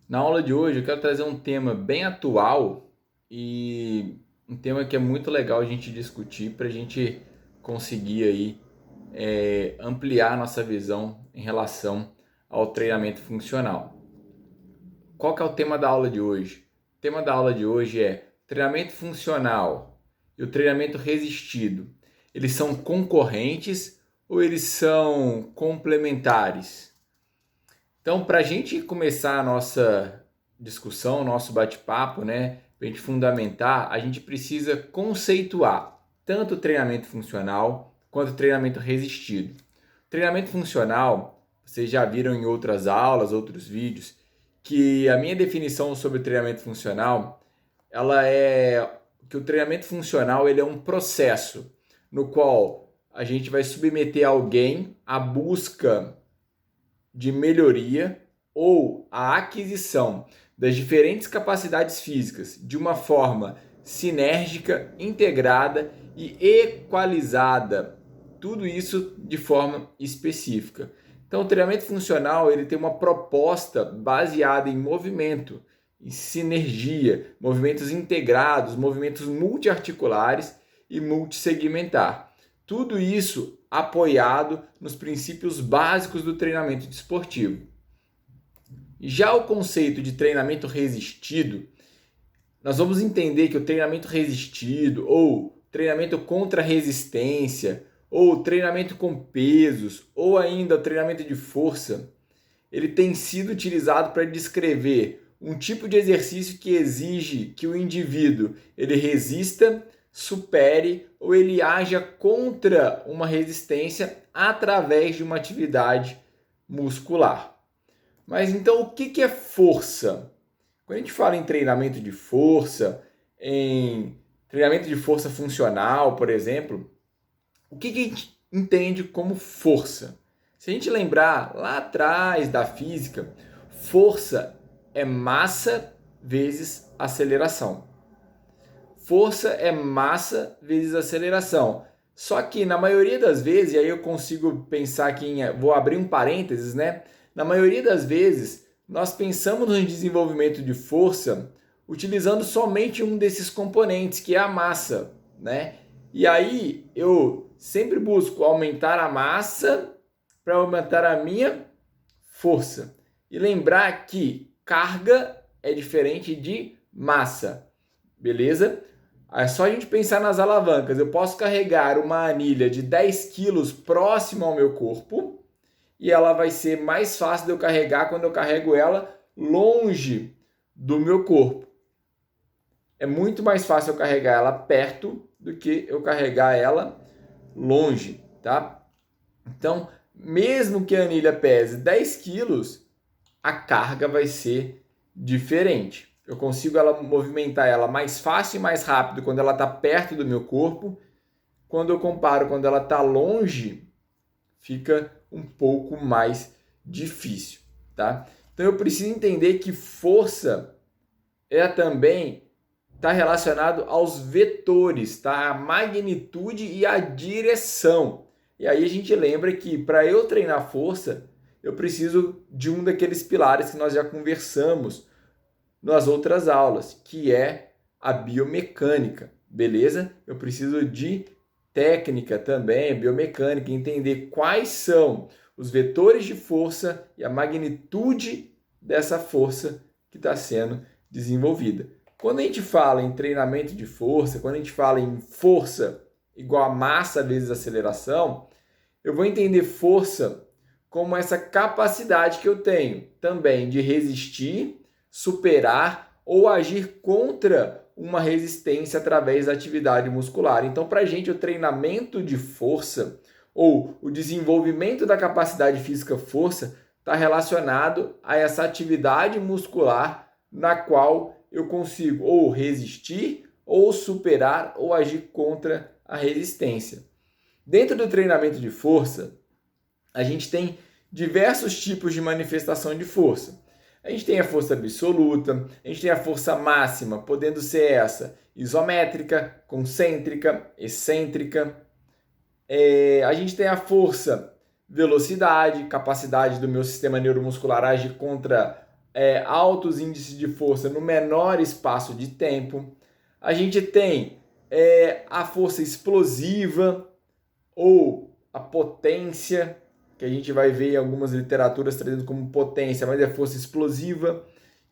Na aula de hoje eu quero trazer um tema bem atual e um tema que é muito legal a gente discutir para a gente conseguir aí ampliar a nossa visão em relação ao treinamento funcional. Qual que é o tema da aula de hoje? O tema da aula de hoje é treinamento funcional e o treinamento resistido. Eles são concorrentes ou eles são complementares? Então, para a gente começar a nossa discussão, nosso bate-papo, né, para a gente fundamentar, a gente precisa conceituar tanto o treinamento funcional quanto o treinamento resistido. Treinamento funcional, vocês já viram em outras aulas, outros vídeos, que a minha definição sobre o treinamento funcional, ela é que o treinamento funcional ele é um processo no qual a gente vai submeter alguém à busca de melhoria ou a aquisição das diferentes capacidades físicas de uma forma sinérgica, integrada e equalizada. Tudo isso de forma específica. Então, o treinamento funcional ele tem uma proposta baseada em movimento, em sinergia, movimentos integrados, movimentos multiarticulares e multissegmentar. Tudo isso apoiado nos princípios básicos do treinamento desportivo. Já o conceito de treinamento resistido, nós vamos entender que o treinamento resistido, ou treinamento contra resistência, ou treinamento com pesos, ou ainda o treinamento de força, ele tem sido utilizado para descrever um tipo de exercício que exige que o indivíduo ele resista, supere ou ele haja contra uma resistência através de uma atividade muscular. Mas então o que é força? Quando a gente fala em treinamento de força, em treinamento de força funcional, por exemplo, o que a gente entende como força? Se a gente lembrar lá atrás da física, força é massa vezes aceleração. Força é massa vezes aceleração. Só que na maioria das vezes, e aí eu consigo pensar aqui vou abrir um parênteses, né? Na maioria das vezes, nós pensamos no desenvolvimento de força utilizando somente um desses componentes, que é a massa, né? E aí eu sempre busco aumentar a massa para aumentar a minha força. E lembrar que carga é diferente de massa, beleza? É só a gente pensar nas alavancas. Eu posso carregar uma anilha de 10 quilos próximo ao meu corpo e ela vai ser mais fácil de eu carregar quando eu carrego ela longe do meu corpo. É muito mais fácil eu carregar ela perto do que eu carregar ela longe, tá? Então, mesmo que a anilha pese 10 quilos, a carga vai ser diferente. Eu consigo movimentar ela mais fácil e mais rápido quando ela está perto do meu corpo. Quando eu comparo quando ela está longe, fica um pouco mais difícil, tá? Então eu preciso entender que força é também está relacionado aos vetores, tá? A magnitude e a direção. E aí a gente lembra que para eu treinar força, eu preciso de um daqueles pilares que nós já conversamos nas outras aulas, que é a biomecânica, beleza? Eu preciso de técnica também, biomecânica, entender quais são os vetores de força e a magnitude dessa força que está sendo desenvolvida. Quando a gente fala em treinamento de força, quando a gente fala em força igual a massa vezes aceleração, eu vou entender força como essa capacidade que eu tenho também de resistir, superar ou agir contra uma resistência através da atividade muscular. Então, para a gente, o treinamento de força ou o desenvolvimento da capacidade física força está relacionado a essa atividade muscular na qual eu consigo ou resistir, ou superar, ou agir contra a resistência. Dentro do treinamento de força, a gente tem diversos tipos de manifestação de força. A gente tem a força absoluta, a gente tem a força máxima, podendo ser essa isométrica, concêntrica, excêntrica. A gente tem a força velocidade, capacidade do meu sistema neuromuscular agir contra altos índices de força no menor espaço de tempo. A gente tem a força explosiva ou a potência, que a gente vai ver em algumas literaturas trazendo como potência, mas é força explosiva,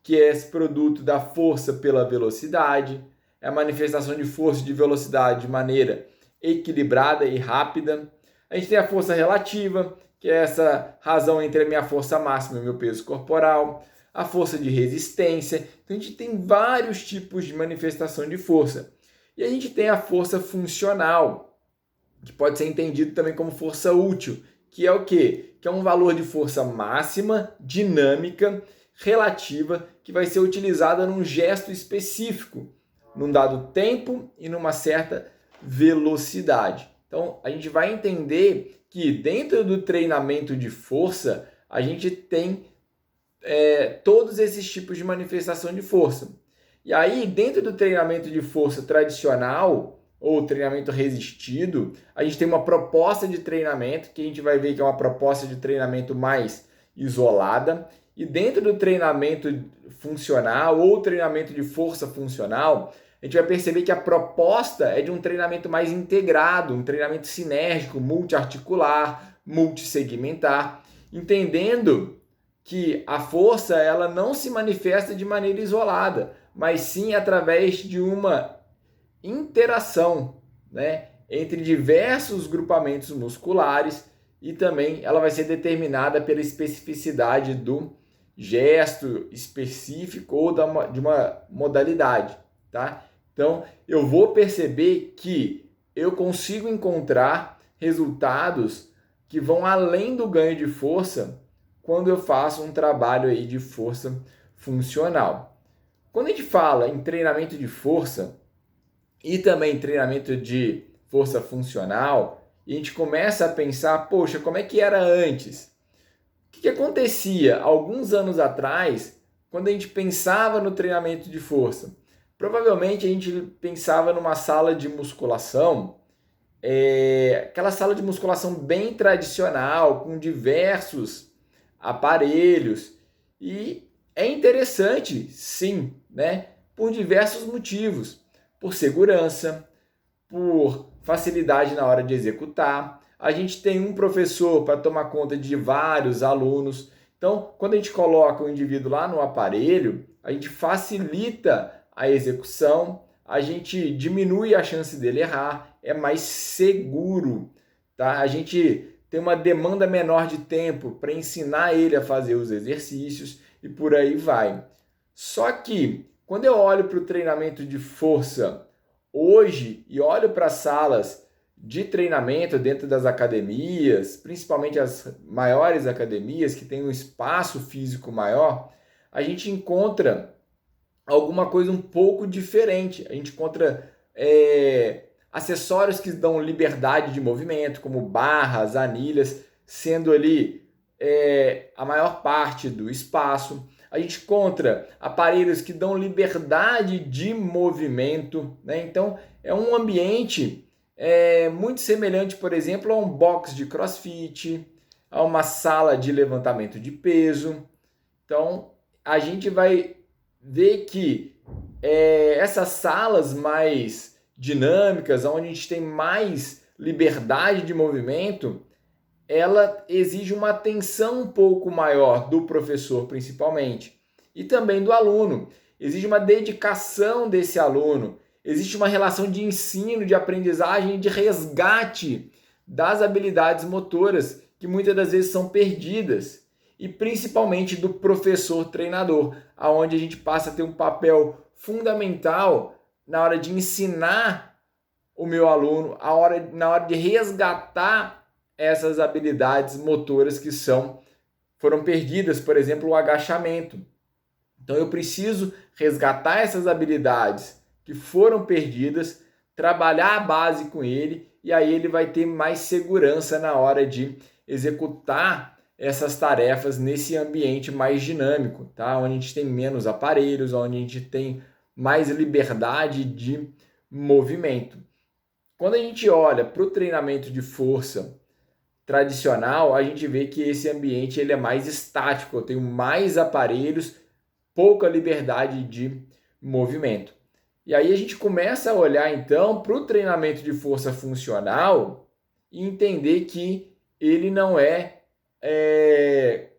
que é esse produto da força pela velocidade, é a manifestação de força e de velocidade de maneira equilibrada e rápida. A gente tem a força relativa, que é essa razão entre a minha força máxima e o meu peso corporal, a força de resistência. Então a gente tem vários tipos de manifestação de força. E a gente tem a força funcional, que pode ser entendido também como força útil, que é o quê? Que é um valor de força máxima, dinâmica, relativa, que vai ser utilizada num gesto específico, num dado tempo e numa certa velocidade. Então, a gente vai entender que dentro do treinamento de força, a gente tem todos esses tipos de manifestação de força. E aí, dentro do treinamento de força tradicional, ou treinamento resistido, a gente tem uma proposta de treinamento, que a gente vai ver que é uma proposta de treinamento mais isolada. E dentro do treinamento funcional, ou treinamento de força funcional, a gente vai perceber que a proposta é de um treinamento mais integrado, um treinamento sinérgico, multiarticular, multissegmentar, entendendo que a força ela não se manifesta de maneira isolada, mas sim através de uma interação, né, entre diversos grupamentos musculares, e também ela vai ser determinada pela especificidade do gesto específico ou de uma modalidade, tá? Então, eu vou perceber que eu consigo encontrar resultados que vão além do ganho de força quando eu faço um trabalho aí de força funcional. Quando a gente fala em treinamento de força e também treinamento de força funcional, e a gente começa a pensar, poxa, como é que era antes? O que acontecia alguns anos atrás, quando a gente pensava no treinamento de força? Provavelmente a gente pensava numa sala de musculação, aquela sala de musculação bem tradicional, com diversos aparelhos. E é interessante, sim, né? Por diversos motivos. Por segurança, por facilidade na hora de executar. A gente tem um professor para tomar conta de vários alunos. Então, quando a gente coloca o indivíduo lá no aparelho, a gente facilita a execução, a gente diminui a chance dele errar, é mais seguro, tá? A gente tem uma demanda menor de tempo para ensinar ele a fazer os exercícios e por aí vai. Só que, quando eu olho para o treinamento de força hoje e olho para as salas de treinamento dentro das academias, principalmente as maiores academias que têm um espaço físico maior, a gente encontra alguma coisa um pouco diferente. A gente encontra acessórios que dão liberdade de movimento, como barras, anilhas, sendo ali a maior parte do espaço. A gente encontra aparelhos que dão liberdade de movimento, né? Então, é um ambiente muito semelhante, por exemplo, a um box de CrossFit, a uma sala de levantamento de peso. Então, a gente vai ver que essas salas mais dinâmicas, onde a gente tem mais liberdade de movimento, ela exige uma atenção um pouco maior do professor, principalmente, e também do aluno. Exige uma dedicação desse aluno, existe uma relação de ensino, de aprendizagem e de resgate das habilidades motoras, que muitas das vezes são perdidas, e principalmente do professor treinador, aonde a gente passa a ter um papel fundamental na hora de ensinar o meu aluno, na hora de resgatar essas habilidades motoras que foram perdidas, por exemplo, o agachamento. Então eu preciso resgatar essas habilidades que foram perdidas, trabalhar a base com ele, e aí ele vai ter mais segurança na hora de executar essas tarefas nesse ambiente mais dinâmico, tá? Onde a gente tem menos aparelhos, onde a gente tem mais liberdade de movimento. Quando a gente olha para o treinamento de força tradicional, a gente vê que esse ambiente ele é mais estático, eu tenho mais aparelhos, pouca liberdade de movimento. E aí a gente começa a olhar então para o treinamento de força funcional e entender que ele não é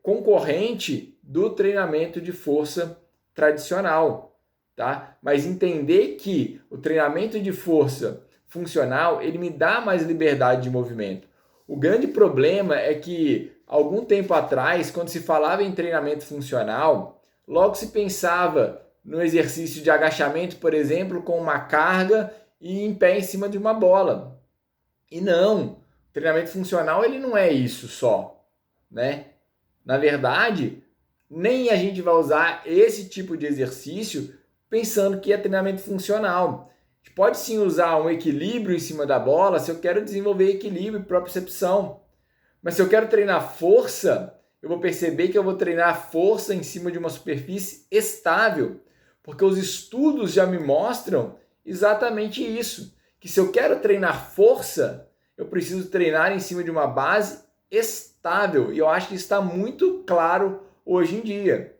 concorrente do treinamento de força tradicional, tá? Mas entender que o treinamento de força funcional, ele me dá mais liberdade de movimento. O grande problema é que algum tempo atrás, quando se falava em treinamento funcional, logo se pensava no exercício de agachamento, por exemplo, com uma carga e em pé em cima de uma bola. E não, o treinamento funcional ele não é isso só, né? Na verdade, nem a gente vai usar esse tipo de exercício pensando que é treinamento funcional. A gente pode sim usar um equilíbrio em cima da bola se eu quero desenvolver equilíbrio e propriocepção. Mas se eu quero treinar força, eu vou perceber que eu vou treinar força em cima de uma superfície estável, porque os estudos já me mostram exatamente isso, que se eu quero treinar força, eu preciso treinar em cima de uma base estável, e eu acho que está muito claro hoje em dia.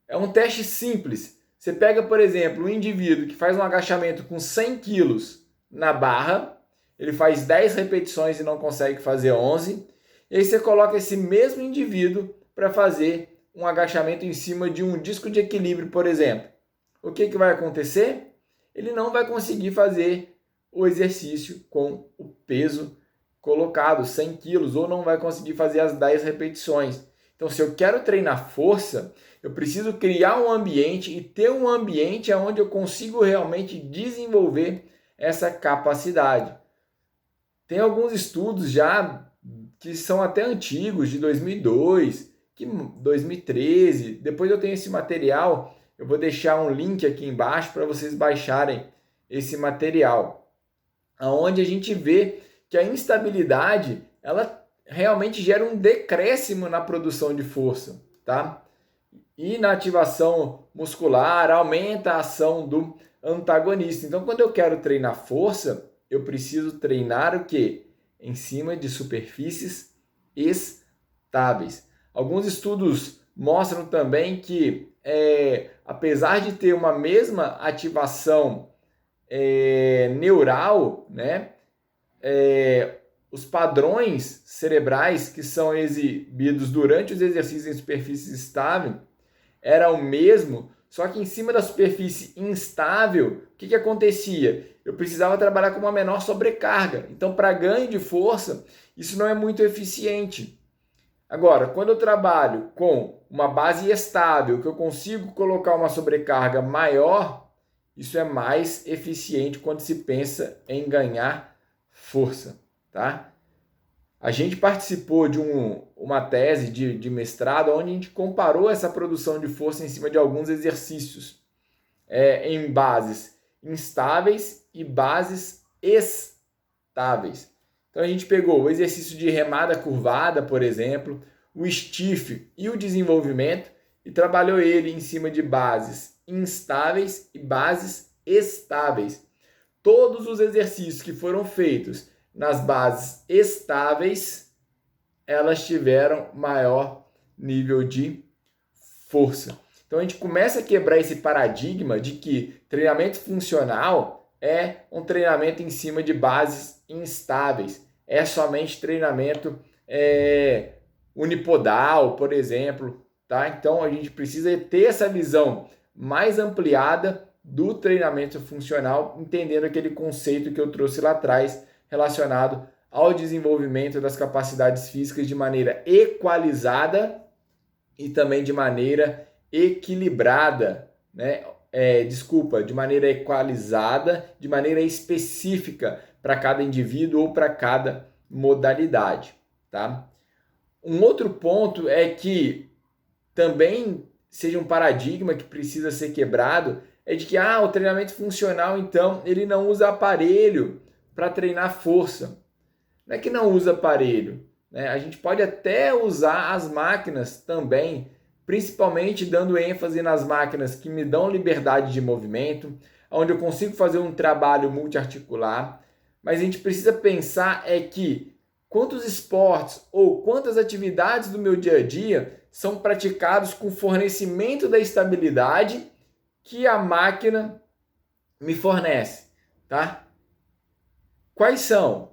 É um teste simples. Você pega, por exemplo, um indivíduo que faz um agachamento com 100 quilos na barra, ele faz 10 repetições e não consegue fazer 11, e aí você coloca esse mesmo indivíduo para fazer um agachamento em cima de um disco de equilíbrio, por exemplo. O que vai acontecer? Ele não vai conseguir fazer o exercício com o peso colocado, 100 quilos, ou não vai conseguir fazer as 10 repetições. Então, se eu quero treinar força, eu preciso criar um ambiente e ter um ambiente onde eu consigo realmente desenvolver essa capacidade. Tem alguns estudos já que são até antigos, de 2002, 2013. Depois eu tenho esse material, eu vou deixar um link aqui embaixo para vocês baixarem esse material, onde a gente vê que a instabilidade ela realmente gera um decréscimo na produção de força, tá? E na ativação muscular aumenta a ação do antagonista. Então, quando eu quero treinar força, eu preciso treinar o quê? Em cima de superfícies estáveis. Alguns estudos mostram também que, apesar de ter uma mesma ativação neural, né, os padrões cerebrais que são exibidos durante os exercícios em superfície estável era o mesmo, só que em cima da superfície instável, o que acontecia? Eu precisava trabalhar com uma menor sobrecarga. Então, para ganho de força, isso não é muito eficiente. Agora, quando eu trabalho com uma base estável, que eu consigo colocar uma sobrecarga maior, isso é mais eficiente quando se pensa em ganhar força, tá? A gente participou de uma tese de mestrado onde a gente comparou essa produção de força em cima de alguns exercícios em bases instáveis e bases estáveis. Então a gente pegou o exercício de remada curvada, por exemplo, o stiff e o desenvolvimento e trabalhou ele em cima de bases instáveis e bases estáveis. Todos os exercícios que foram feitos nas bases estáveis, elas tiveram maior nível de força. Então a gente começa a quebrar esse paradigma de que treinamento funcional é um treinamento em cima de bases instáveis. É somente treinamento unipodal, por exemplo. Tá? Então a gente precisa ter essa visão mais ampliada do treinamento funcional, entendendo aquele conceito que eu trouxe lá atrás, relacionado ao desenvolvimento das capacidades físicas de maneira equalizada e também de maneira equilibrada, né? De maneira equalizada, de maneira específica para cada indivíduo ou para cada modalidade, tá? Um outro ponto é que também seja um paradigma que precisa ser quebrado, é de que o treinamento funcional, então, ele não usa aparelho para treinar força. Não é que não usa aparelho, né? A gente pode até usar as máquinas também, principalmente dando ênfase nas máquinas que me dão liberdade de movimento, onde eu consigo fazer um trabalho multiarticular, mas a gente precisa pensar que quantos esportes ou quantas atividades do meu dia a dia são praticados com fornecimento da estabilidade que a máquina me fornece, tá? Quais são?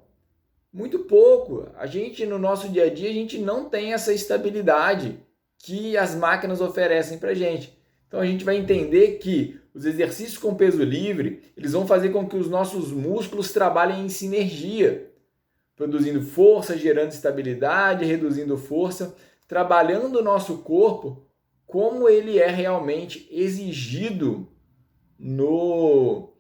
Muito pouco. A gente, no nosso dia a dia, a gente não tem essa estabilidade que as máquinas oferecem para a gente. Então a gente vai entender que os exercícios com peso livre, eles vão fazer com que os nossos músculos trabalhem em sinergia, produzindo força, gerando estabilidade, reduzindo força, trabalhando o nosso corpo como ele é realmente exigido no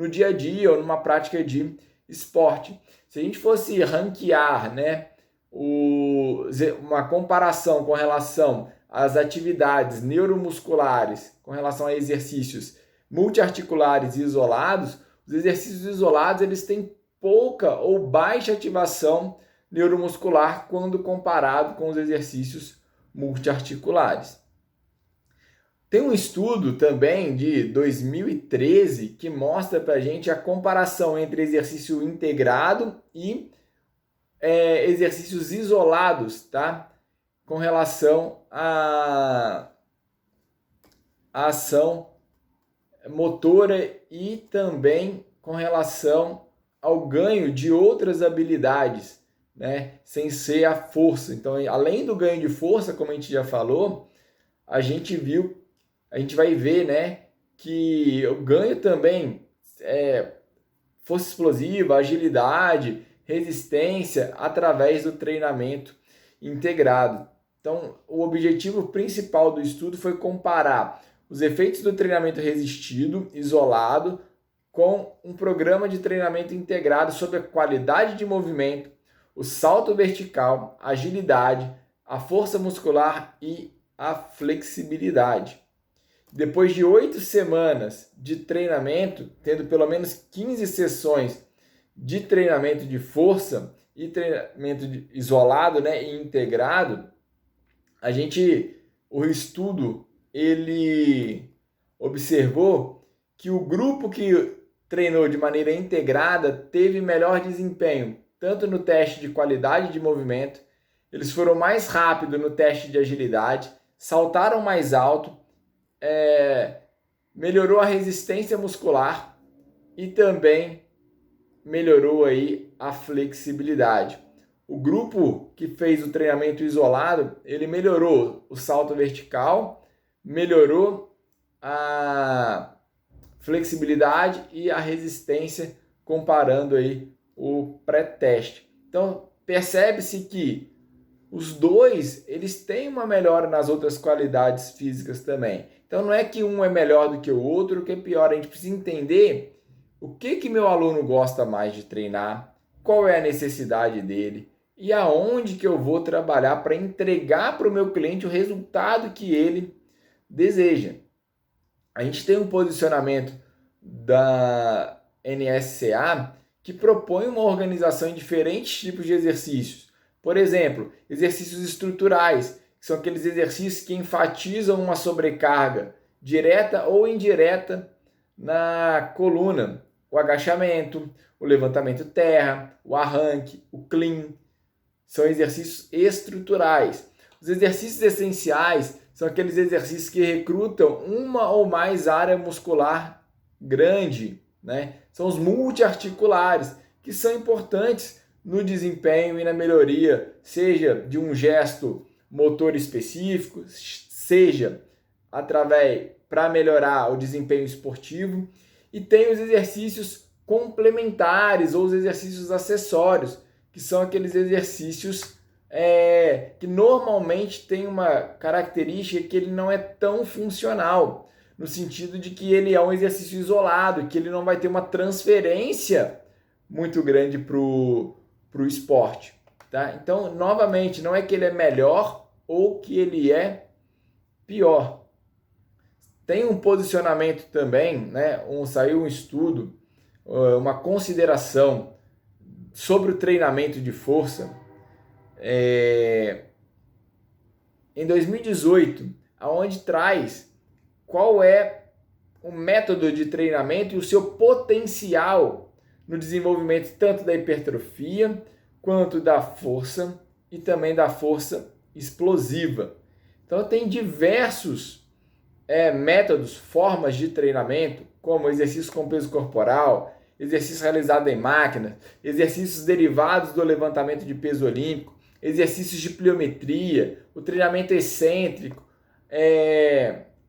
dia a dia ou numa prática de esporte. Se a gente fosse ranquear, né, uma comparação com relação às atividades neuromusculares, com relação a exercícios multiarticulares e isolados, os exercícios isolados eles têm pouca ou baixa ativação neuromuscular quando comparado com os exercícios multiarticulares. Tem um estudo também de 2013 que mostra para a gente a comparação entre exercício integrado e exercícios isolados, tá? Com relação à ação motora e também com relação ao ganho de outras habilidades, né? Sem ser a força. Então, além do ganho de força, como a gente já falou, a gente vai ver, né, que o ganho também é força explosiva, agilidade, resistência através do treinamento integrado. Então, o objetivo principal do estudo foi comparar os efeitos do treinamento resistido, isolado, com um programa de treinamento integrado sobre a qualidade de movimento, o salto vertical, a agilidade, a força muscular e a flexibilidade. Depois de 8 semanas de treinamento, tendo pelo menos 15 sessões de treinamento de força e treinamento isolado, né, e integrado, o estudo ele observou que o grupo que treinou de maneira integrada teve melhor desempenho, tanto no teste de qualidade de movimento, eles foram mais rápidos no teste de agilidade, saltaram mais alto, melhorou a resistência muscular e também melhorou aí a flexibilidade. O grupo que fez o treinamento isolado, ele melhorou o salto vertical, melhorou a flexibilidade e a resistência comparando aí o pré-teste. Então, percebe-se que os dois, eles têm uma melhora nas outras qualidades físicas também. Então, não é que um é melhor do que o outro, o que é pior. A gente precisa entender o que meu aluno gosta mais de treinar, qual é a necessidade dele e aonde que eu vou trabalhar para entregar para o meu cliente o resultado que ele deseja. A gente tem um posicionamento da NSCA que propõe uma organização em diferentes tipos de exercícios. Por exemplo, exercícios estruturais, que são aqueles exercícios que enfatizam uma sobrecarga direta ou indireta na coluna. O agachamento, o levantamento terra, o arranque, o clean. São exercícios estruturais. Os exercícios essenciais são aqueles exercícios que recrutam uma ou mais área muscular grande, né? São os multiarticulares, que são importantes no desempenho e na melhoria, seja de um gesto motor específico, seja para melhorar o desempenho esportivo. E tem os exercícios complementares ou os exercícios acessórios, que são aqueles exercícios que normalmente tem uma característica que ele não é tão funcional, no sentido de que ele é um exercício isolado, que ele não vai ter uma transferência muito grande para o esporte. Tá? Então, novamente, não é que ele é melhor ou que ele é pior. Tem um posicionamento também, né? Saiu um estudo, uma consideração sobre o treinamento de força em 2018, aonde traz qual é o método de treinamento e o seu potencial no desenvolvimento tanto da hipertrofia quanto da força e também da força explosiva. Então tem diversos métodos, formas de treinamento, como exercícios com peso corporal, exercício realizado em máquina, exercícios derivados do levantamento de peso olímpico, exercícios de pliometria, o treinamento excêntrico,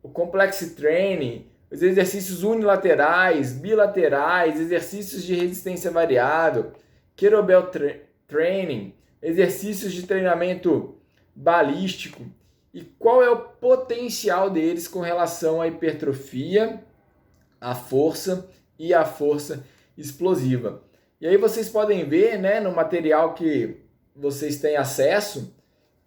o complex training, os exercícios unilaterais, bilaterais, exercícios de resistência variável, kettlebell training, exercícios de treinamento balístico. E qual é o potencial deles com relação à hipertrofia, à força e à força explosiva. E aí vocês podem ver, né, no material que vocês têm acesso,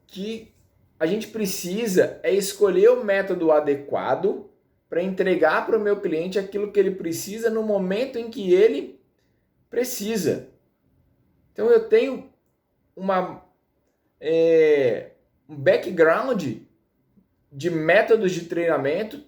que a gente precisa escolher o método adequado para entregar para o meu cliente aquilo que ele precisa no momento em que ele precisa. Então eu tenho um background de métodos de treinamento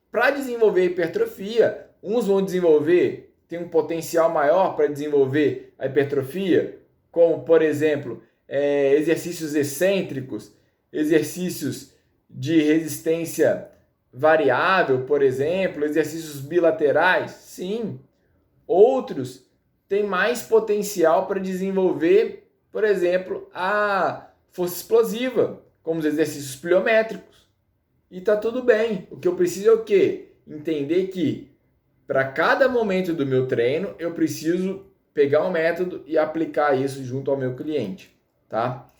para desenvolver hipertrofia. Uns vão desenvolver, tem um potencial maior para desenvolver a hipertrofia, como, por exemplo, exercícios excêntricos, exercícios de resistência variável, por exemplo, exercícios bilaterais. Sim. Outros têm mais potencial para desenvolver, por exemplo, a força explosiva, como os exercícios pliométricos. E tá tudo bem. O que eu preciso é o quê? Entender que para cada momento do meu treino, eu preciso pegar um método e aplicar isso junto ao meu cliente, tá?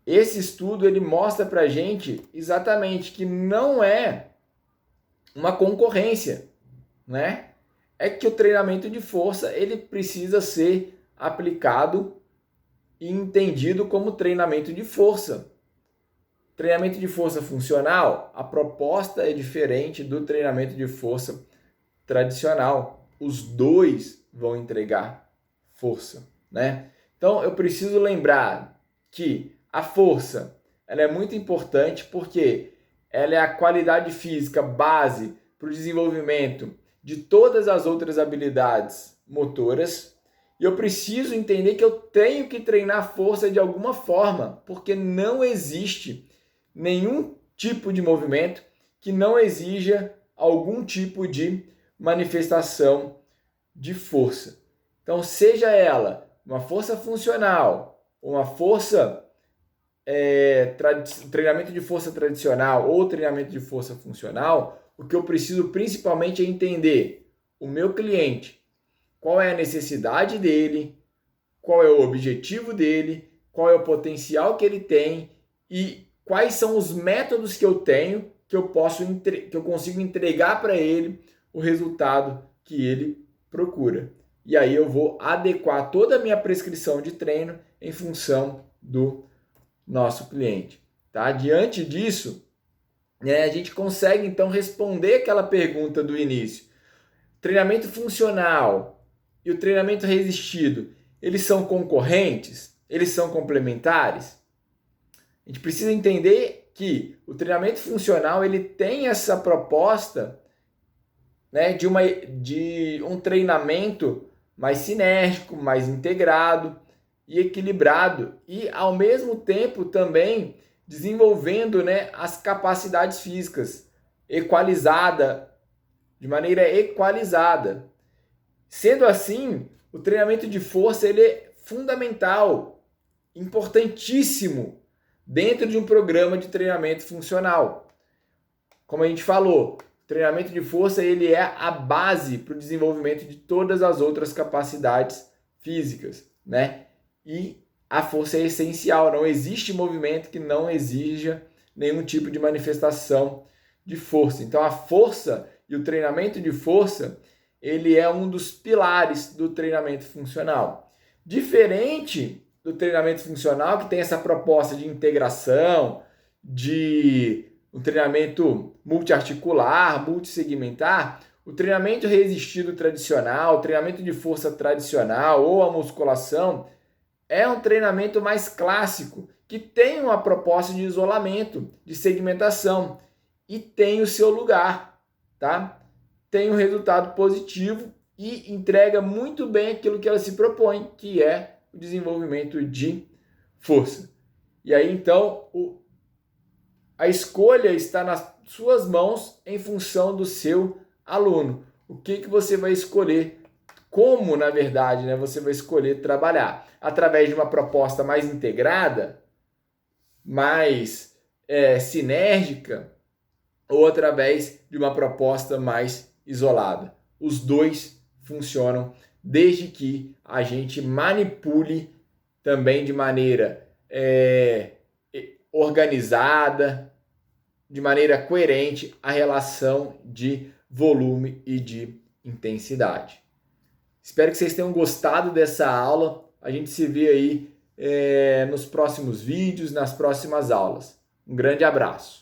Esse estudo ele mostra pra gente exatamente que não é uma concorrência, né? É que o treinamento de força ele precisa ser aplicado e entendido como treinamento de força. Treinamento de força funcional, a proposta é diferente do treinamento de força tradicional. Os dois vão entregar força, né? Então eu preciso lembrar que a força ela é muito importante porque ela é a qualidade física base para o desenvolvimento de todas as outras habilidades motoras. E eu preciso entender que eu tenho que treinar força de alguma forma, porque não existe nenhum tipo de movimento que não exija algum tipo de manifestação de força. Então, seja ela uma força funcional, uma força treinamento de força tradicional ou treinamento de força funcional, o que eu preciso principalmente é entender o meu cliente, qual é a necessidade dele, qual é o objetivo dele, qual é o potencial que ele tem e quais são os métodos que eu tenho que eu consigo entregar para ele o resultado que ele procura. E aí eu vou adequar toda a minha prescrição de treino em função do nosso cliente. Tá? Diante disso, a gente consegue então responder aquela pergunta do início. Treinamento funcional e o treinamento resistido, eles são concorrentes? Eles são complementares? A gente precisa entender que o treinamento funcional ele tem essa proposta, né, de um treinamento mais sinérgico, mais integrado e equilibrado e ao mesmo tempo também desenvolvendo, né, as capacidades físicas de maneira equalizada. Sendo assim, o treinamento de força ele é fundamental, importantíssimo dentro de um programa de treinamento funcional. Como a gente falou, o treinamento de força ele é a base para o desenvolvimento de todas as outras capacidades físicas, né? E a força é essencial, não existe movimento que não exija nenhum tipo de manifestação de força. Então a força e o treinamento de força, ele é um dos pilares do treinamento funcional. Diferente do treinamento funcional, que tem essa proposta de integração, de um treinamento multiarticular, multissegmentar, o treinamento resistido tradicional, o treinamento de força tradicional ou a musculação é um treinamento mais clássico, que tem uma proposta de isolamento, de segmentação e tem o seu lugar, tá? Tem um resultado positivo e entrega muito bem aquilo que ela se propõe, que é o desenvolvimento de força. E aí, então, a escolha está nas suas mãos em função do seu aluno. O que você vai escolher? Como, na verdade, né, você vai escolher trabalhar? Através de uma proposta mais integrada, mais sinérgica, ou através de uma proposta mais isolada. Os dois funcionam desde que a gente manipule também de maneira organizada, de maneira coerente a relação de volume e de intensidade. Espero que vocês tenham gostado dessa aula. A gente se vê aí nos próximos vídeos, nas próximas aulas. Um grande abraço.